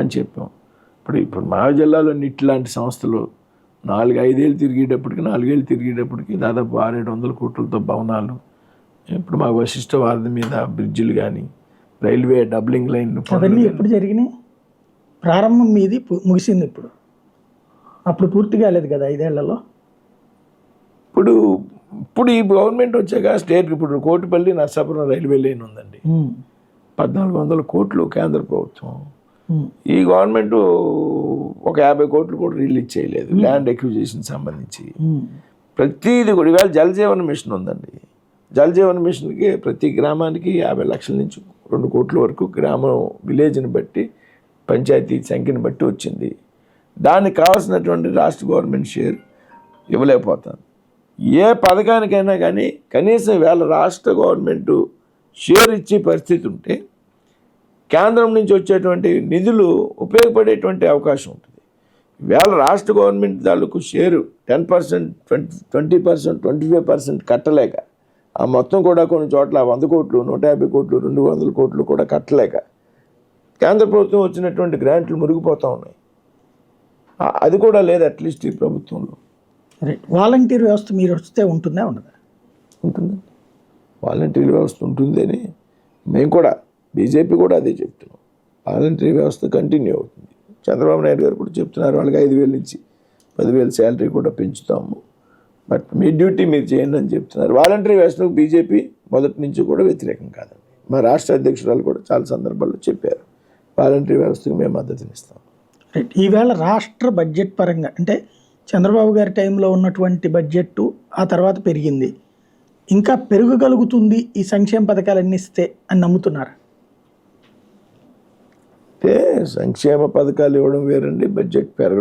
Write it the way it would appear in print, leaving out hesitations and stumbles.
అని చెప్పాం. ఇప్పుడు మా జిల్లాలో ఇట్లాంటి సంస్థలు 4-5 ఏళ్ళు తిరిగేటప్పటికి దాదాపు 600-700 కోట్లతో భవనాలు, ఇప్పుడు మా వశిష్ఠ వారధి మీద బ్రిడ్జిలు కానీ, రైల్వే డబ్లింగ్ లైన్ అవన్నీ ఎప్పుడు జరిగినాయి? ప్రారంభం మీది ముగిసింది ఇప్పుడు, అప్పుడు పూర్తి కాలేదు కదా 5 ఏళ్లలో. ఇప్పుడు ఈ గవర్నమెంట్ వచ్చాక స్టేట్ ఇప్పుడు కోటిపల్లి నర్సాపురం రైల్వే లైన్ ఉందండి, 1400 కోట్లు కేంద్ర ప్రభుత్వం. ఈ గవర్నమెంట్ ఒక 50 కోట్లు కూడా రిలీజ్ చేయలేదు ల్యాండ్ ఎక్విజిషన్ సంబంధించి. ప్రతిదీ కూడా ఇవాళ జలజీవన్ మిషన్ ఉందండి. జలజీవన్ మిషన్కి ప్రతి గ్రామానికి 50 లక్షల నుంచి 2 కోట్ల వరకు గ్రామం విలేజ్ని బట్టి పంచాయతీ సంఖ్యను బట్టి వచ్చింది. దానికి కావాల్సినటువంటి రాష్ట్ర గవర్నమెంట్ షేర్ ఇవ్వలేకపోతాను. ఏ పథకానికైనా కానీ కనీసం ఇవాళ రాష్ట్ర గవర్నమెంట్ షేర్ ఇచ్చే పరిస్థితి ఉంటే కేంద్రం నుంచి వచ్చేటువంటి నిధులు ఉపయోగపడేటువంటి అవకాశం ఉంటుంది. ఇవాళ రాష్ట్ర గవర్నమెంట్ తాలూకు షేరు 10%, 20%, 25% కట్టలేక, ఆ మొత్తం కూడా కొన్ని చోట్ల 100 కోట్లు, 150 కోట్లు, 200 కోట్లు కూడా కట్టలేక కేంద్ర ప్రభుత్వం వచ్చినటువంటి గ్రాంట్లు మురిగిపోతూ ఉన్నాయి. అది కూడా లేదు అట్లీస్ట్ ఈ ప్రభుత్వంలో. వాలంటీర్ వ్యవస్థ మీరు వస్తే ఉంటుందా ఉండదా? ఉంటుంది, వాలంటీర్ వ్యవస్థ ఉంటుంది అని మేము కూడా, బీజేపీ కూడా అదే చెప్తున్నాం. వాలంటీర్ వ్యవస్థ కంటిన్యూ అవుతుంది. చంద్రబాబు నాయుడు గారు కూడా చెప్తున్నారు వాళ్ళకి 5,000 నుంచి 10,000 శాలరీ కూడా పెంచుతాము, బట్ మీ డ్యూటీ మీరు చేయండి అని చెప్తున్నారు. వాలంటీర్ వ్యవస్థకు బీజేపీ మొదటి నుంచి కూడా వ్యతిరేకం కాదండి. మా రాష్ట్ర అధ్యక్షురాలు కూడా చాలా సందర్భాల్లో చెప్పారు వాలంటీర్ వ్యవస్థకు మేము మద్దతునిస్తాం. ఈవేళ రాష్ట్ర బడ్జెట్ పరంగా అంటే చంద్రబాబు గారి టైంలో ఉన్నటువంటి బడ్జెట్ ఆ తర్వాత పెరిగింది, ఇంకా పెరగగలుగుతుంది ఈ సంక్షేమ పథకాలన్నీ ఇస్తే అని నమ్ముతున్నారు. అంటే సంక్షేమ పథకాలు ఇవ్వడం వేరండి, బడ్జెట్ పెరగడం